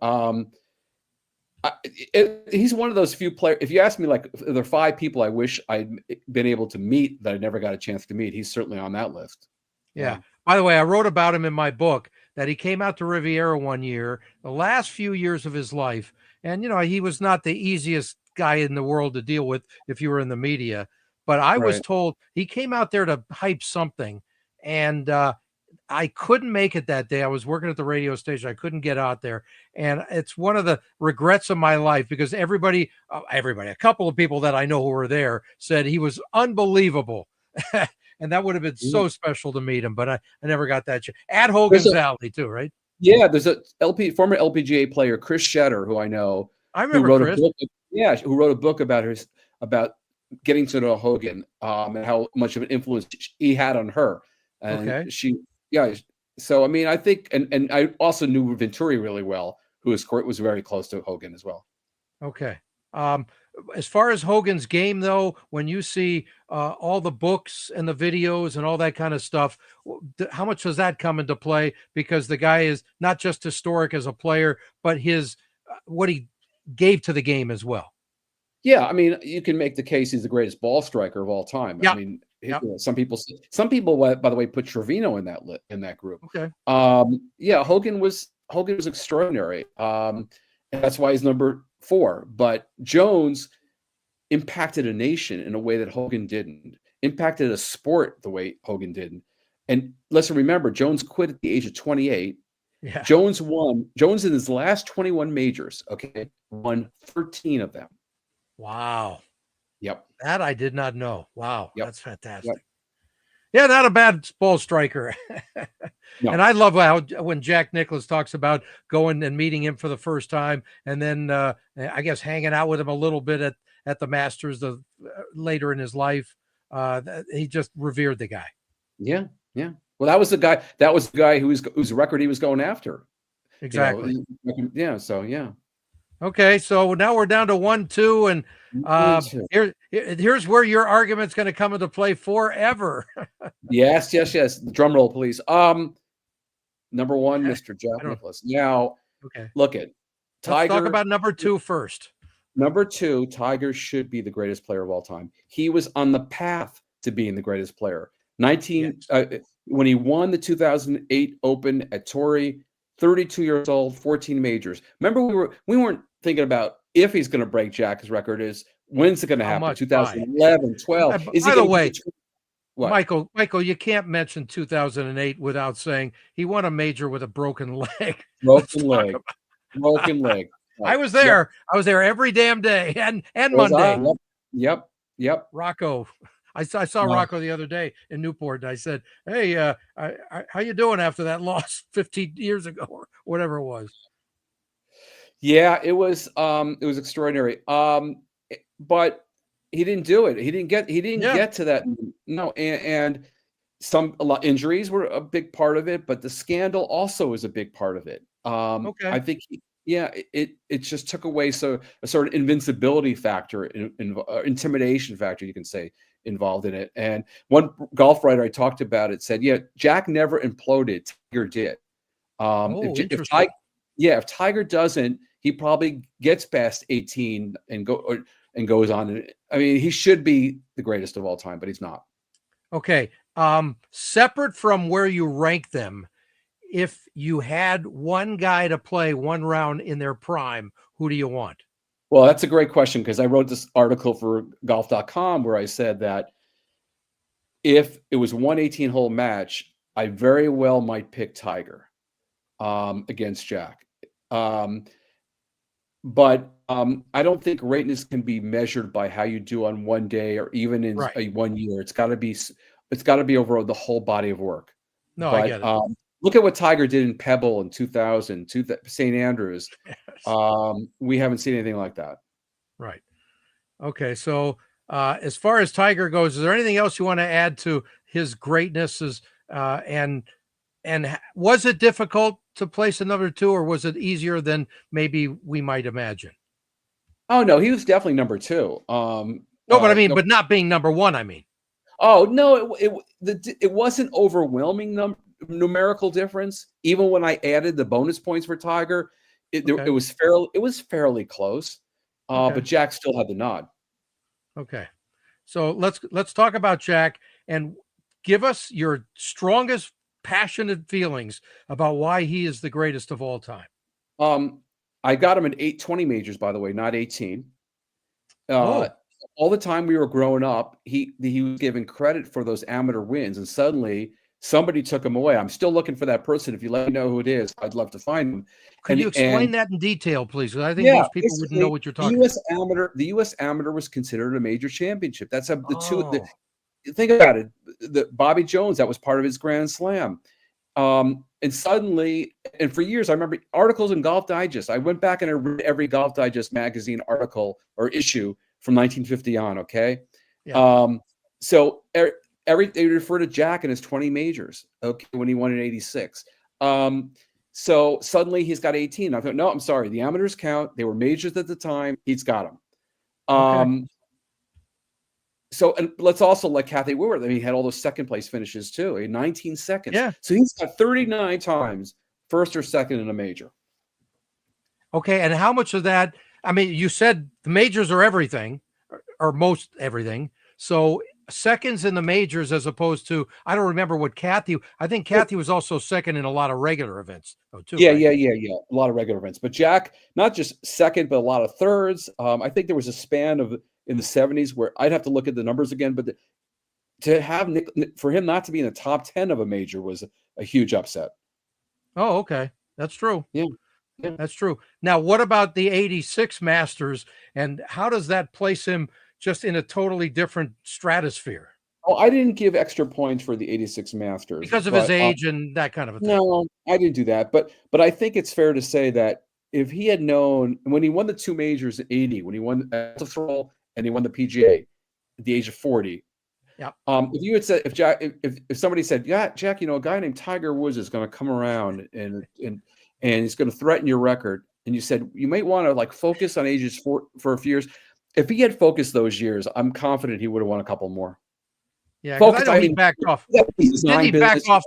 he's one of those few players. If you ask me, like, there are 5 people I wish I'd been able to meet that I never got a chance to meet, he's certainly on that list. Yeah. By the way, I wrote about him in my book that he came out to Riviera one year, the last few years of his life. And, he was not the easiest guy in the world to deal with if you were in the media. But I was told he came out there to hype something. And I couldn't make it that day. I was working at the radio station. I couldn't get out there. And it's one of the regrets of my life because everybody, a couple of people that I know who were there said he was unbelievable. And that would have been so special to meet him, but I never got that chance. At Hogan's Alley too, right? Yeah, there's a former LPGA player, Chris Shetter, who I know. I remember Chris. Who wrote a book about getting to know Hogan and how much of an influence he had on her. And she So I mean, I think, and I also knew Venturi really well, who was very close to Hogan as well. Okay. Um, as far as Hogan's game, though, when you see all the books and the videos and all that kind of stuff, how much does that come into play? Because the guy is not just historic as a player, but his what he gave to the game as well. Yeah, I mean, you can make the case he's the greatest ball striker of all time. Yeah. I mean, Yep. some people, by the way, put Trevino in that group. Okay. Yeah, Hogan was extraordinary, and that's why he's number 4. But Jones impacted a nation in a way that Hogan didn't. Impacted a sport the way Hogan didn't. And let's remember, Jones quit at the age of 28. Yeah. Jones in his last 21 majors. Okay, won 13 of them. Wow. Yep. That I did not know. Wow. Yep. That's fantastic. Yep. Yeah, not a bad ball striker. No. And I love how when Jack Nicklaus talks about going and meeting him for the first time, and then I guess hanging out with him a little bit at the Masters later in his life. He just revered the guy. Yeah, yeah. Well, that was the guy. That was the guy whose record he was going after. Exactly. Yeah. So yeah. Okay, so now we're down to 1-2, and here's where your argument's going to come into play forever. Yes. Drum roll, please. Number 1, Mr. Jack Nicklaus. Now, okay, look at Tiger. Let's talk about number 2 first. Number 2, Tiger should be the greatest player of all time. He was on the path to being the greatest player. When he won the 2008 Open at Torrey, 32 years old, 14 majors. Remember, we weren't thinking about if he's going to break Jack's record. Is when's it going to happen? 2011, 12. By the way, Michael, you can't mention 2008 without saying he won a major with a broken leg. Broken leg. Right. I was there. Yep. I was there every damn day and Monday. Yep. Rocco. I saw Rocco the other day in Newport, and I said, "Hey, how you doing after that loss 15 years ago or whatever it was?" Yeah, it was extraordinary. But he didn't do it. He didn't get to that. No, and injuries were a big part of it, but the scandal also is a big part of it. Okay. I think it just took away a sort of invincibility factor, intimidation factor, you can say, involved in it. And one golf writer I talked about it said, yeah, Jack never imploded, Tiger did. If Tiger doesn't, he probably gets past 18 and goes on. I mean, he should be the greatest of all time, but he's not. Okay. Separate from where you rank them, if you had one guy to play one round in their prime, who do you want? Well, that's a great question, because I wrote this article for golf.com where I said that if it was one 18-hole match, I very well might pick Tiger against Jack. But I don't think greatness can be measured by how you do on one day or even in 1 year. It's got to be over the whole body of work. No, I get it. Look at what Tiger did in Pebble in 2000, St. Andrews. Yes. We haven't seen anything like that. Right. Okay. So as far as Tiger goes, is there anything else you want to add to his greatnesses? And was it difficult to place a number 2, or was it easier than maybe we might imagine? Oh, no, he was definitely number 2. No, but I mean, but not being number 1, I mean. Oh, no, it wasn't overwhelming numerical difference. Even when I added the bonus points for Tiger, it was fairly close. But Jack still had the nod. Okay. So let's talk about Jack and give us your strongest passionate feelings about why he is the greatest of all time. I got him in 20 majors, by the way, not 18. All the time we were growing up, he was given credit for those amateur wins, and suddenly somebody took him away. I'm still looking for that person. If you let me know who it is, I'd love to find him. Could you explain that in detail, please? Because I think most people wouldn't know what you're talking about. The U.S. Amateur was considered a major championship. That's think about it. The Bobby Jones, that was part of his Grand Slam. And suddenly, and for years, I remember articles in Golf Digest. I went back and I read every Golf Digest magazine article or issue from 1950 on. Okay. Yeah. So they refer to Jack in his 20 majors. Okay, when he won in '86. So suddenly he's got 18. I thought, no, I'm sorry. The amateurs count. They were majors at the time. He's got them. Okay. So, and let's also let Kathy Woodward. I mean, he had all those second place finishes too, in 19 seconds. Yeah. So he's got 39 times first or second in a major. Okay. And how much of that? I mean, you said the majors are everything, or most everything. So seconds in the majors, as opposed to, I don't remember what Kathy. I think Kathy was also second in a lot of regular events, though, too. Yeah, right? yeah. A lot of regular events, but Jack, not just second, but a lot of thirds. I think there was a span of in the '70s where I'd have to look at the numbers again, but to have for him not to be in the top 10 of a major was a huge upset. Oh, okay. That's true. Yeah. That's true. Now, what about the '86 Masters, and how does that place him just in a totally different stratosphere Oh, I didn't give extra points for the '86 Masters because of his but age and that kind of a thing? no, I didn't do that. But I think it's fair to say that if he had known when he won the two majors at '80, when he won the Throw and he won the PGA at the age of 40. Yeah. If you had said if somebody said, yeah, Jack, a guy named Tiger Woods is going to come around and he's going to threaten your record, and you said you might want to like focus on ages for a few years. If he had focused those years, I'm confident he would have won a couple more. Yeah, because I know he backed off. Didn't he back off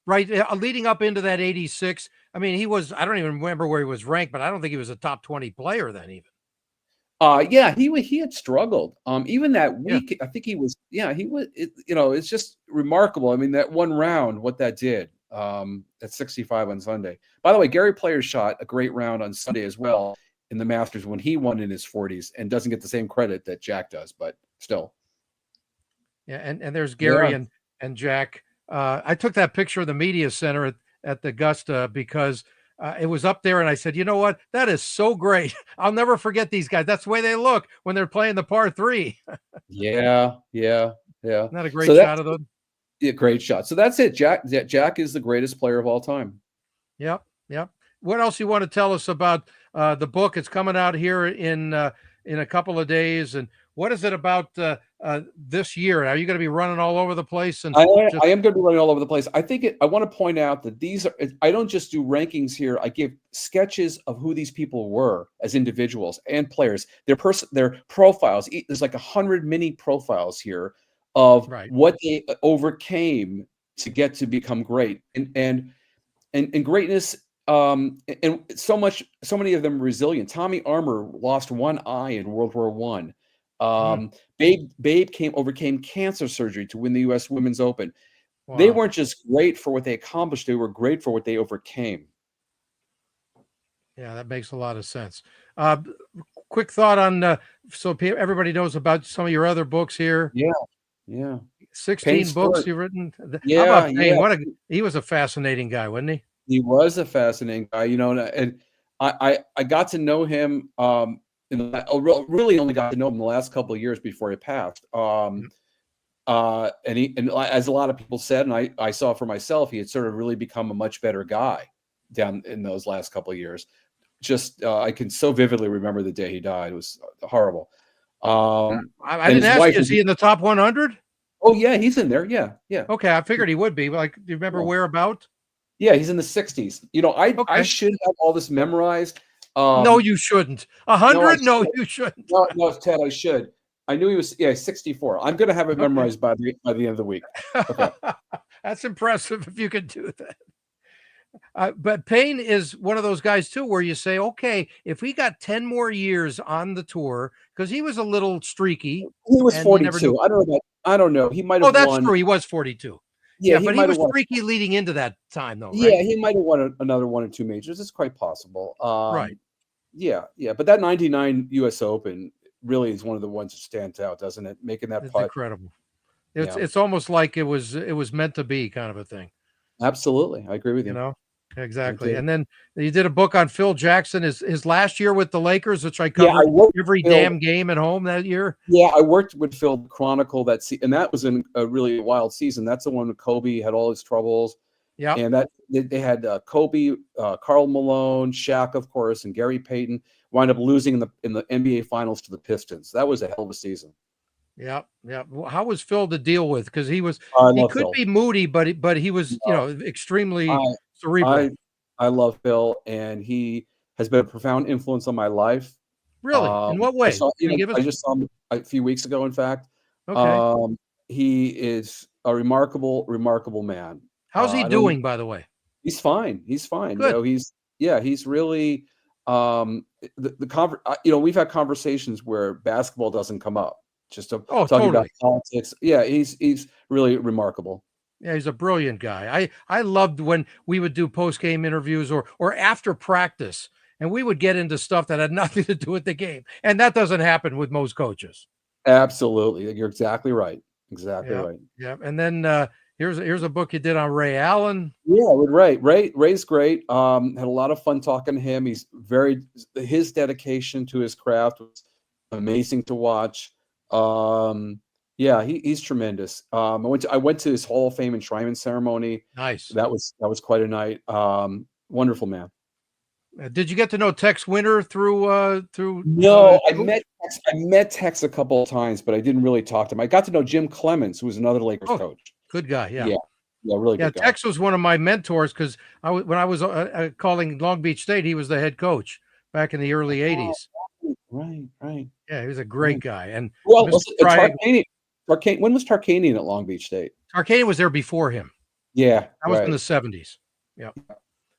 right leading up into that '86? I mean, he was. I don't even remember where he was ranked, but I don't think he was a top 20 player then even. Yeah, he had struggled. Even that week, yeah. I think he was. Yeah, he was. It's just remarkable. I mean, that one round, what that did at 65 on Sunday. By the way, Gary Player shot a great round on Sunday as well in the Masters when he won in his 40s and doesn't get the same credit that Jack does, but still. Yeah, and there's Gary and Jack. I took that picture of the media center at the Augusta because it was up there, and I said, you know what? That is so great. I'll never forget these guys. That's the way they look when they're playing the par 3. Yeah. Not a great shot of them. Yeah, great shot. So that's it. Jack is the greatest player of all time. Yep. What else you want to tell us about the book? It's coming out here in a couple of days, and what is it about this year? Are you going to be running all over the place? And I am going to be running all over the place. I want to point out that I don't just do rankings here. I give sketches of who these people were as individuals and players. Their profiles. There's like 100 mini profiles here of what they overcame to get to become great and greatness. And so many of them resilient. Tommy Armour lost one eye in World War I. Babe overcame cancer surgery to win the U.S. Women's Open. Wow. They weren't just great for what they accomplished; they were great for what they overcame. Yeah, that makes a lot of sense. Quick thought on so everybody knows about some of your other books here. Yeah. 16 books you've written. Yeah, how about Payne? He was a fascinating guy, wasn't he? He was a fascinating guy, and I got to know him. Really only got to know him the last couple of years before he passed. And as a lot of people said, and I saw for myself, he had sort of really become a much better guy down in those last couple of years. Just I can so vividly remember the day he died. It was horrible. I didn't ask you, is he in the top 100? Oh yeah, he's in there. Yeah. Okay, I figured he would be. Like, do you remember whereabout? Yeah, he's in the 60s. I should have all this memorized. No, you shouldn't. 100? No, you shouldn't. No, Ted, I should. I knew he was 64. I'm going to have it memorized by the end of the week. Okay. That's impressive if you can do that. But Payne is one of those guys too, where you say, okay, if we got 10 more years on the tour, because he was a little streaky. He was 42. I don't know. He might have won. Oh, that's true. He was 42. Yeah, but he was streaky leading into that time, though. Right? Yeah, he might have won another 1 or 2 majors. It's quite possible. Right. Yeah. But that '99 U.S. Open really is one of the ones that stands out, doesn't it? Making that putt. Incredible. It's almost like it was meant to be, kind of a thing. Absolutely, I agree with you. Exactly. And then you did a book on Phil Jackson, his last year with the Lakers, which I covered every damn game at home that year. Yeah, I worked with Phil to chronicle that and that was in a really wild season. That's the one with Kobe had all his troubles. Yeah, and that they had Kobe, Karl Malone, Shaq, of course, and Gary Payton wind up losing in the NBA Finals to the Pistons. That was a hell of a season. Yeah, yeah. How was Phil to deal with? Because I he love could Phil. be moody, but he was, extremely I I cerebral. I love Phil, and he has been a profound influence on my life. Really? In what I way? saw, Can you give I us? just saw him a few weeks ago, in fact. Okay. Um, he is a remarkable, remarkable man. How's he I don't doing, by the way? He's fine. He's fine. Good. He's really we've had conversations where basketball doesn't come up, just Oh, talking about totally. politics. Yeah, he's really remarkable. Yeah, he's a brilliant guy. I loved when we would do post game interviews or after practice, and we would get into stuff that had nothing to do with the game, and that doesn't happen with most coaches. Absolutely. You're exactly right. Exactly Yeah, right. yeah. And then here's a book you did on Ray Allen. Yeah, with Ray. Ray's great. Had a lot of fun talking to him. His dedication to his craft was amazing to watch. Yeah, he's tremendous. I went to his Hall of Fame enshrinement ceremony. Nice. That was quite a night. Wonderful man. Did you get to know Tex Winter through No, Coach? I met Tex a couple of times, but I didn't really talk to him. I got to know Jim Clemens, who was another Lakers Oh, coach. good guy. Yeah. Yeah, yeah, really Yeah, good guy. Tex was one of my mentors because when I was calling Long Beach State, he was the head coach back in the early Oh, '80s. right, right, Yeah, he was a great right. guy. And Well, Mr. was it Triangle, When was Tarkanian at Long Beach State? Tarkanian was there before him. Yeah, That was in right. the '70s. Yeah,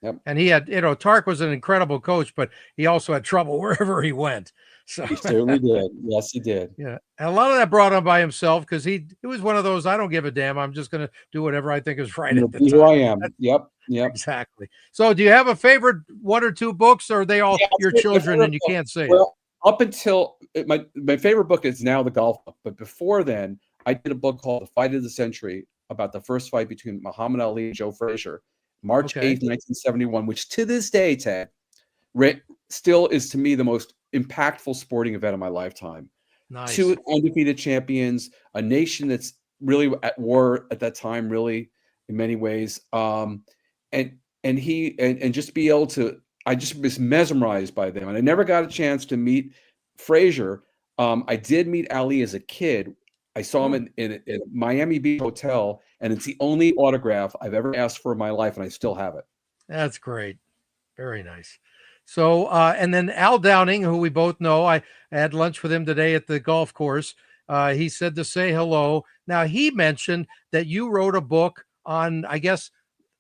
Yep. and he had, Tark was an incredible coach, but he also had trouble wherever he went. So He certainly did. Yes, he did. yeah, and a lot of that brought on by himself because he was one of those. I don't give a damn. I'm just going to do whatever I think is right I'm at gonna the be who time. I am. Yep, yep. Exactly. So, do you have a favorite one or two books, or are they all Yeah, your my children favorite and you book. can't say it? Well, up until my favorite book is now the golf book, but before then, I did a book called The Fight of the Century about the first fight between Muhammad Ali and Joe Frazier, Okay. March 8th, 1971, which to this day, Ted, still is to me the most impactful sporting event of my lifetime. Nice. Two undefeated champions, a nation that's really at war at that time, really in many ways. And just be able to, I just was mesmerized by them. And I never got a chance to meet Frazier. I did meet Ali as a kid. I saw him in a Miami Beach hotel, and it's the only autograph I've ever asked for in my life, and I still have it. That's great. Very nice. So, and then Al Downing, who we both know, I had lunch with him today at the golf course. He said to say hello. Now, he mentioned that you wrote a book on, I guess,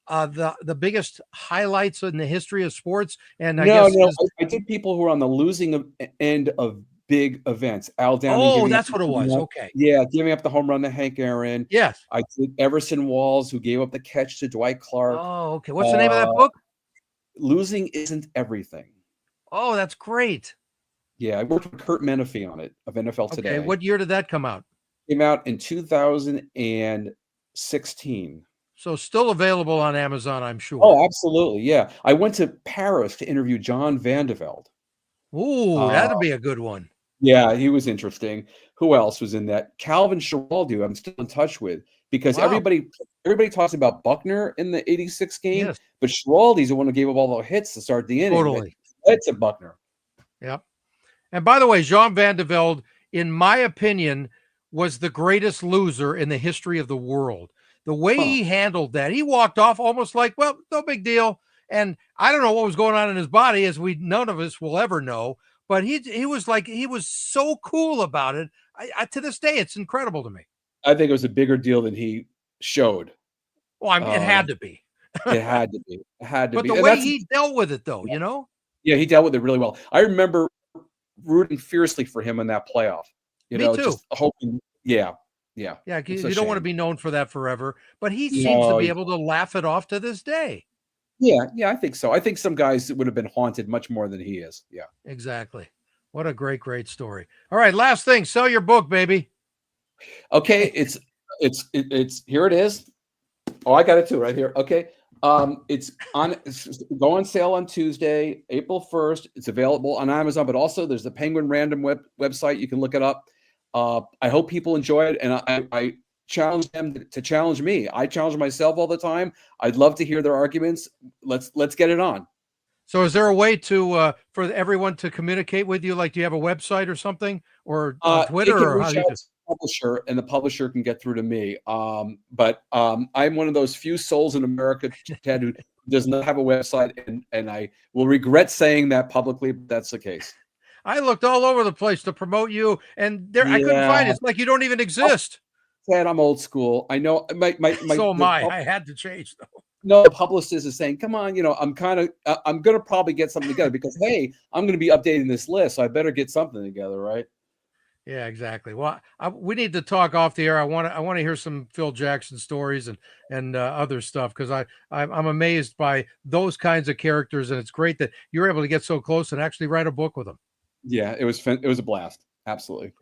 the biggest highlights in the history of sports, and I No, guess no, I did people who are on the losing end of big events. Al Downing oh, giving up, that's what it was. Okay. yeah, giving up the home run to Hank Aaron. Yes. I did Everson Walls, who gave up the catch to Dwight Clark. Oh, okay. What's the name of that Uh, book? Losing isn't everything. Oh, that's great. Yeah, I worked with Kurt Menefee on it of NFL Okay. Today. What year did that come out? Came out in 2016. So still available on Amazon, I'm sure. Oh, absolutely. Yeah. I went to Paris to interview John Vandeveld. Ooh, Uh, that'd be a good one. yeah, he was interesting. Who else was in that? Calvin Schiraldi, I'm still in touch with because Wow. everybody talks about Buckner in the 86 game, Yes, but Schiraldi's the one who gave up all the hits to start the inning. totally. That's a Buckner. Yep. And by the way, Jean Van de Velde, in my opinion, was the greatest loser in the history of the world. The way Huh. he handled that, he walked off almost like, well, no big deal. And I don't know what was going on in his body, as none of us will ever know. But he was like, he was so cool about it. To this day, it's incredible to me. I think it was a bigger deal than he showed. Well, I mean, it had to be. It had to be. It had to But be. the And way he dealt with it, though, yeah, he dealt with it really well. I remember rooting fiercely for him in that playoff. Me too. Just hoping. Yeah, yeah. Yeah, It's you a don't want to shame. be known for that forever. But he seems to No, be able to laugh it off to this day. yeah, I think so. I think some guys would have been haunted much more than he is. Yeah. Exactly. What a great, great story. All right, last thing, sell your book, baby. Okay, it's here it is. Oh, I got it too right here. Okay. It's go on sale on Tuesday, April 1st. It's available on Amazon, but also there's the Penguin Random website. You can look it up. I hope people enjoy it, and I challenge them to challenge me. I challenge myself all the time. I'd love to hear their arguments. Let's get it on. So is there a way to for everyone to communicate with you? Like, do you have a website or something, or on They Twitter, can or how reach do you out. do? publisher, and the publisher can get through to me. But I'm one of those few souls in America, Ted, who does not have a website, and I will regret saying that publicly, but that's the case. I looked all over the place to promote you, and there I couldn't find it. It's like you don't even exist. Ted, I'm old school. I know. So am I. I had to change though. No, the publicist is saying, "Come on, I'm going to probably get something together because hey, I'm going to be updating this list, so I better get something together, right?" Yeah, exactly. Well, we need to talk off the air. I want to hear some Phil Jackson stories and other stuff because I'm amazed by those kinds of characters, and it's great that you're able to get so close and actually write a book with them. Yeah, it was a blast. Absolutely.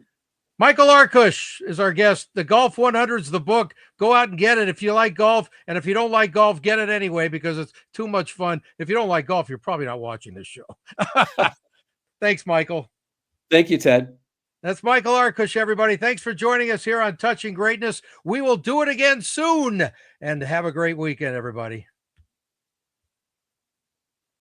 Michael Arkush is our guest. The Golf 100's the book. Go out and get it if you like golf. And if you don't like golf, get it anyway because it's too much fun. If you don't like golf, you're probably not watching this show. Thanks, Michael. Thank you, Ted. That's Michael Arkush, everybody. Thanks for joining us here on Touching Greatness. We will do it again soon. And have a great weekend, everybody.